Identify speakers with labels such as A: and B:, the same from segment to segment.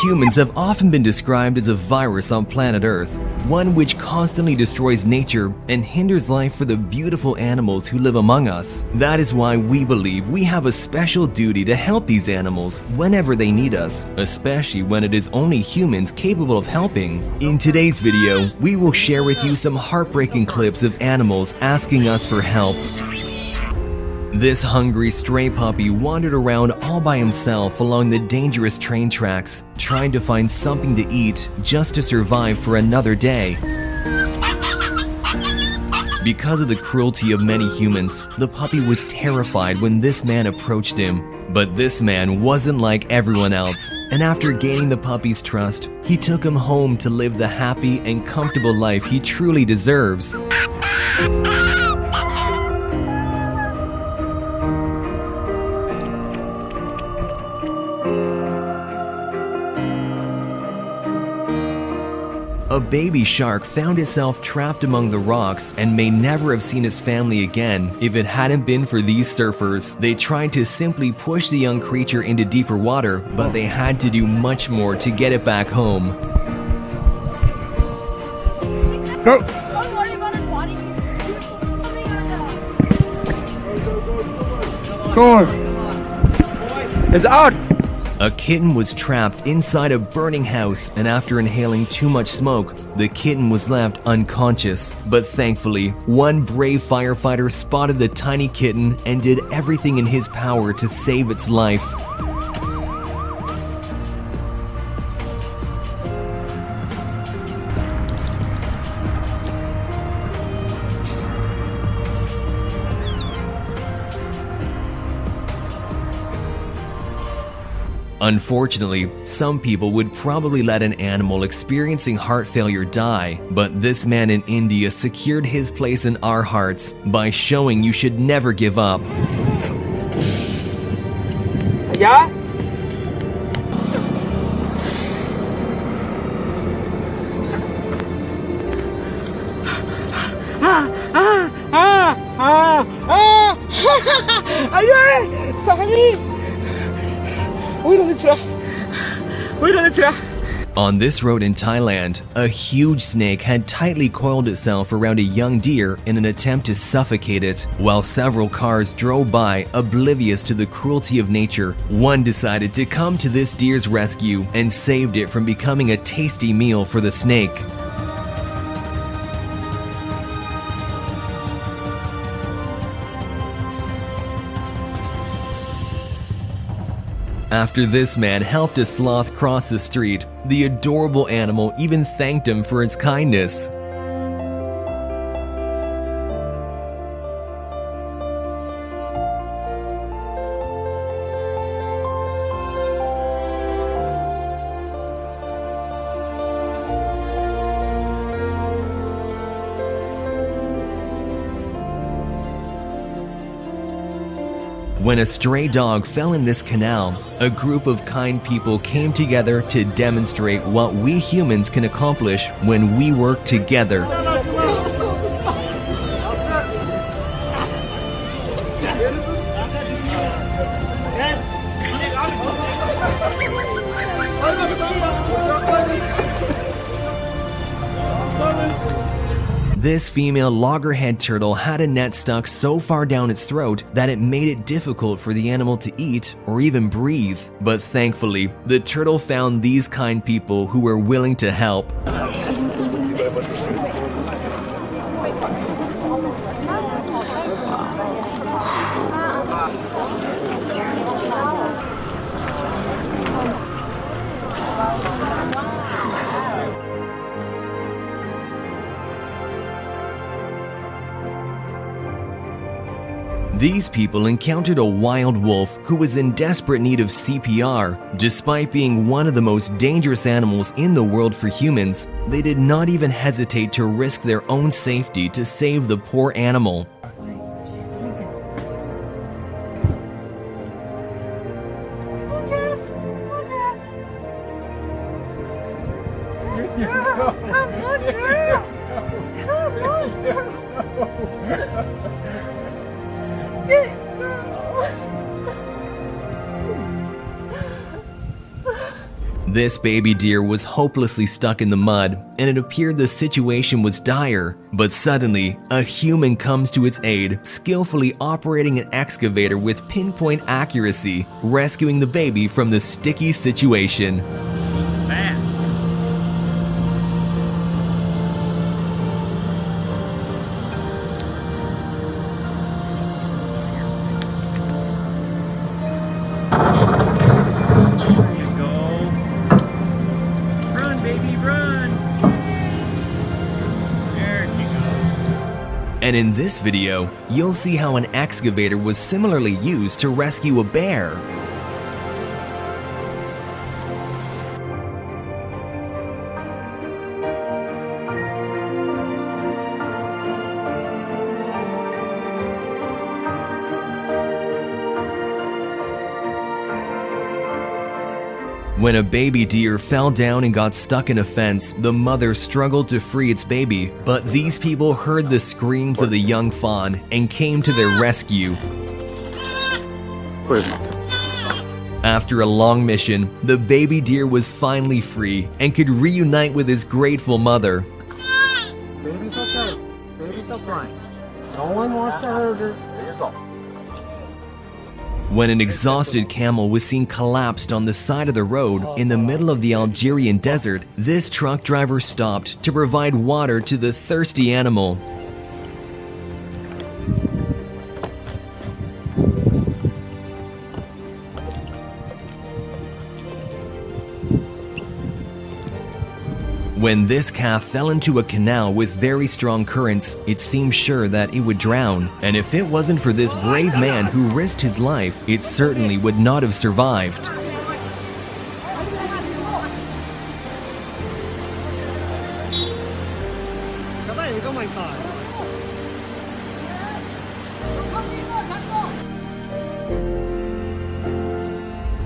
A: humans have often been described as a virus on planet Earth, one which constantly destroys nature and hinders life for the beautiful animals who live among us. That is why we believe we have a special duty to help these animals whenever they need us, especially when it is only humans capable of helping. In today's video, we will share with you some heartbreaking clips of animals asking us for help. This hungry stray puppy wandered around all by himself along the dangerous train tracks, trying to find something to eat just to survive for another day. Because of the cruelty of many humans, the puppy was terrified when this man approached him. But this man wasn't like everyone else, and after gaining the puppy's trust, he took him home to live the happy and comfortable life he truly deserves. A baby shark found itself trapped among the rocks and may never have seen its family again if it hadn't been for these surfers. They tried to simply push the young creature into deeper water, but they had to do much more to get it back home.
B: Go! Go! It's out!
A: A kitten was trapped inside a burning house, and after inhaling too much smoke, the kitten was left unconscious. But thankfully, one brave firefighter spotted the tiny kitten and did everything in his power to save its life. Unfortunately, some people would probably let an animal experiencing heart failure die, but this man in India secured his place in our hearts by showing you should never give up.
B: Yeah? Sorry!
A: On this road in Thailand, a huge snake had tightly coiled itself around a young deer in an attempt to suffocate it. While several cars drove by, oblivious to the cruelty of nature, one decided to come to this deer's rescue and saved it from becoming a tasty meal for the snake. After this man helped a sloth cross the street, the adorable animal even thanked him for its kindness. When a stray dog fell in this canal, a group of kind people came together to demonstrate what we humans can accomplish when we work together. This female loggerhead turtle had a net stuck so far down its throat that it made it difficult for the animal to eat or even breathe. But thankfully, the turtle found these kind people who were willing to help. These people encountered a wild wolf who was in desperate need of CPR. Despite being one of the most dangerous animals in the world for humans, they did not even hesitate to risk their own safety to save the poor animal. This baby deer was hopelessly stuck in the mud, and it appeared the situation was dire. But suddenly, a human comes to its aid, skillfully operating an excavator with pinpoint accuracy, rescuing the baby from the sticky situation. And in this video, you'll see how an excavator was similarly used to rescue a bear. When a baby deer fell down and got stuck in a fence, the mother struggled to free its baby, but these people heard the screams of the young fawn and came to their rescue. After a long mission, the baby deer was finally free and could reunite with his grateful mother.
B: Baby's okay. Baby's okay. No one wants to hurt her. There you go.
A: When an exhausted camel was seen collapsed on the side of the road in the middle of the Algerian desert, this truck driver stopped to provide water to the thirsty animal. When this calf fell into a canal with very strong currents, it seemed sure that it would drown, and if it wasn't for this brave man who risked his life, it certainly would not have survived.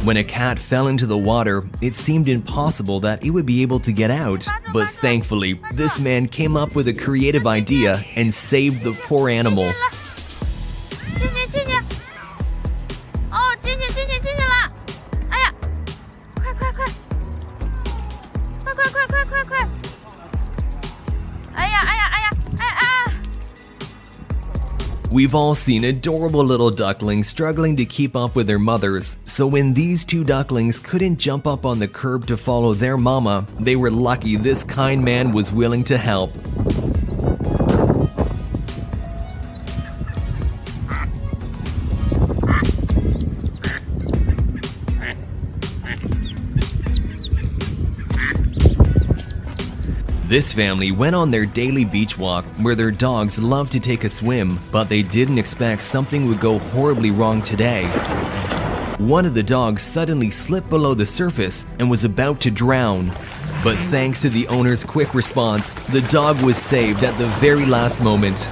A: When a cat fell into the water, it seemed impossible that it would be able to get out. But thankfully, this man came up with a creative idea and saved the poor animal. We've all seen adorable little ducklings struggling to keep up with their mothers, so when these two ducklings couldn't jump up on the curb to follow their mama, they were lucky this kind man was willing to help. This family went on their daily beach walk where their dogs love to take a swim, but they didn't expect something would go horribly wrong today. One of the dogs suddenly slipped below the surface and was about to drown. But thanks to the owner's quick response, the dog was saved at the very last moment.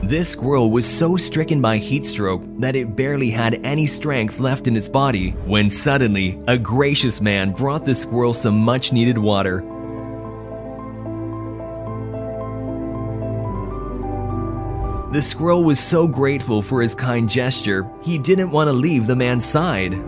A: This squirrel was so stricken by heat stroke that it barely had any strength left in its body when suddenly a gracious man brought the squirrel some much needed water. The squirrel was so grateful for his kind gesture, he didn't want to leave the man's side.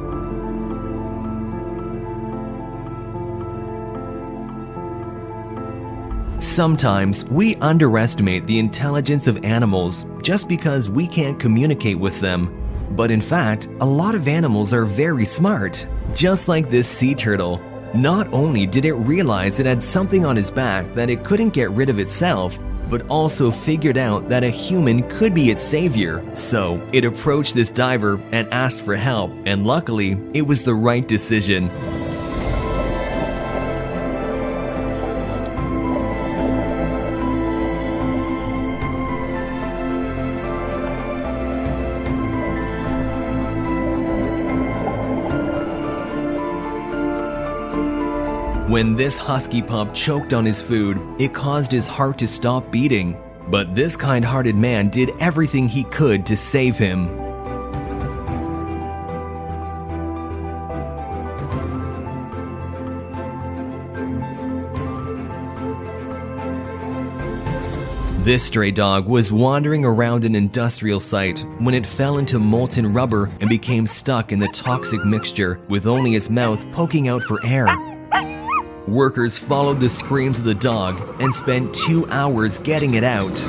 A: Sometimes we underestimate the intelligence of animals just because we can't communicate with them. But in fact, a lot of animals are very smart. Just like this sea turtle. Not only did it realize it had something on its back that it couldn't get rid of itself, but also figured out that a human could be its savior. So it approached this diver and asked for help, and luckily, it was the right decision. When this husky pup choked on his food, it caused his heart to stop beating. But this kind-hearted man did everything he could to save him. This stray dog was wandering around an industrial site when it fell into molten rubber and became stuck in the toxic mixture with only its mouth poking out for air. Workers followed the screams of the dog and spent 2 hours getting it out.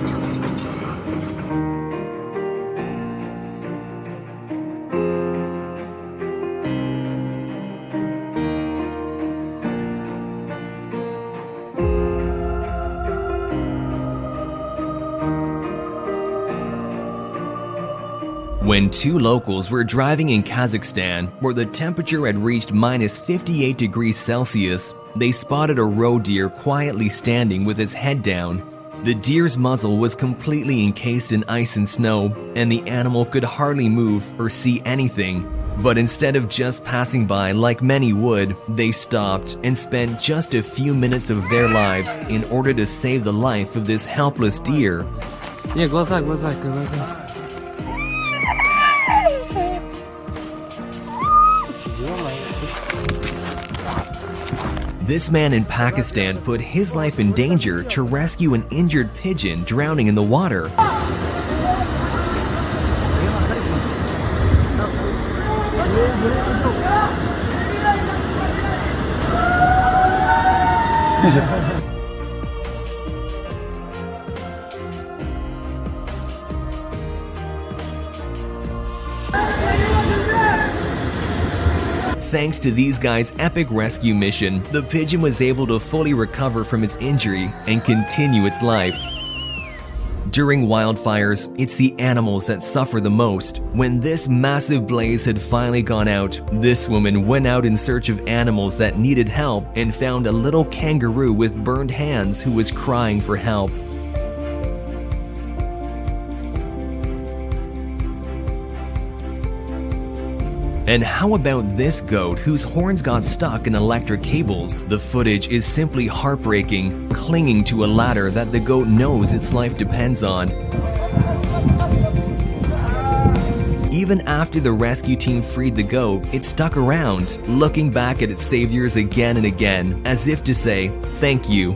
A: When two locals were driving in Kazakhstan, where the temperature had reached minus 58 degrees Celsius, they spotted a roe deer quietly standing with its head down. The deer's muzzle was completely encased in ice and snow, and the animal could hardly move or see anything. But instead of just passing by like many would, they stopped and spent just a few minutes of their lives in order to save the life of this helpless deer.
B: Yeah, go outside, go outside, go outside.
A: This man in Pakistan put his life in danger to rescue an injured pigeon drowning in the water. Thanks to these guys' epic rescue mission, the pigeon was able to fully recover from its injury and continue its life. During wildfires, it's the animals that suffer the most. When this massive blaze had finally gone out, this woman went out in search of animals that needed help and found a little kangaroo with burned hands who was crying for help. And how about this goat whose horns got stuck in electric cables? The footage is simply heartbreaking, clinging to a ladder that the goat knows its life depends on. Even after the rescue team freed the goat, it stuck around, looking back at its saviors again and again, as if to say, "Thank you."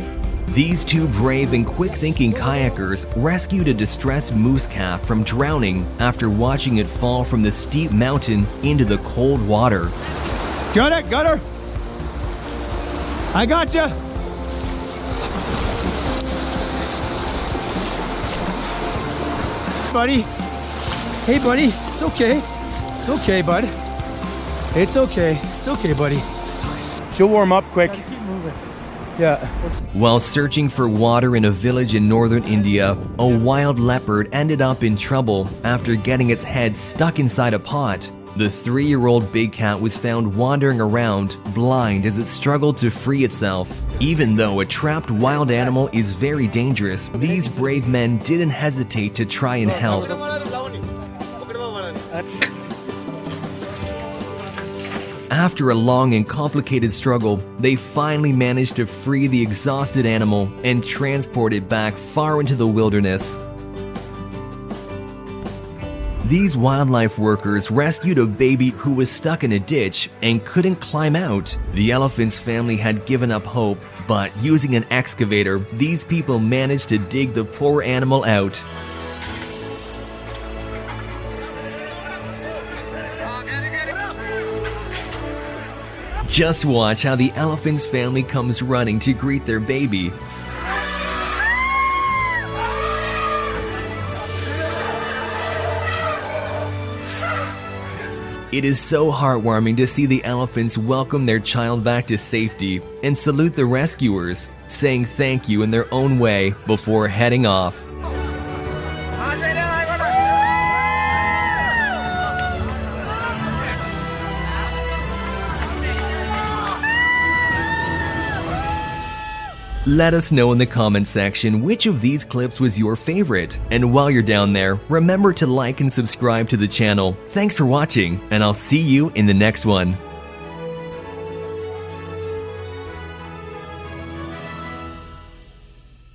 A: These two brave and quick-thinking kayakers rescued a distressed moose calf from drowning after watching it fall from the steep mountain into the cold water.
C: Got it, got her. I got you. Buddy. Hey, buddy. It's okay. It's okay, bud. It's okay. It's okay, buddy. She'll warm up quick.
B: Keep moving.
C: Yeah.
A: While searching for water in a village in northern India, a wild leopard ended up in trouble after getting its head stuck inside a pot. The 3-year-old big cat was found wandering around, blind as it struggled to free itself. Even though a trapped wild animal is very dangerous, these brave men didn't hesitate to try and help. After a long and complicated struggle, they finally managed to free the exhausted animal and transport it back far into the wilderness. These wildlife workers rescued a baby who was stuck in a ditch and couldn't climb out. The elephant's family had given up hope, but using an excavator, these people managed to dig the poor animal out. Just watch how the elephant's family comes running to greet their baby. It is so heartwarming to see the elephants welcome their child back to safety and salute the rescuers, saying thank you in their own way before heading off. Let us know in the comment section which of these clips was your favorite. And while you're down there, remember to like and subscribe to the channel. Thanks for watching, and I'll see you in the next one.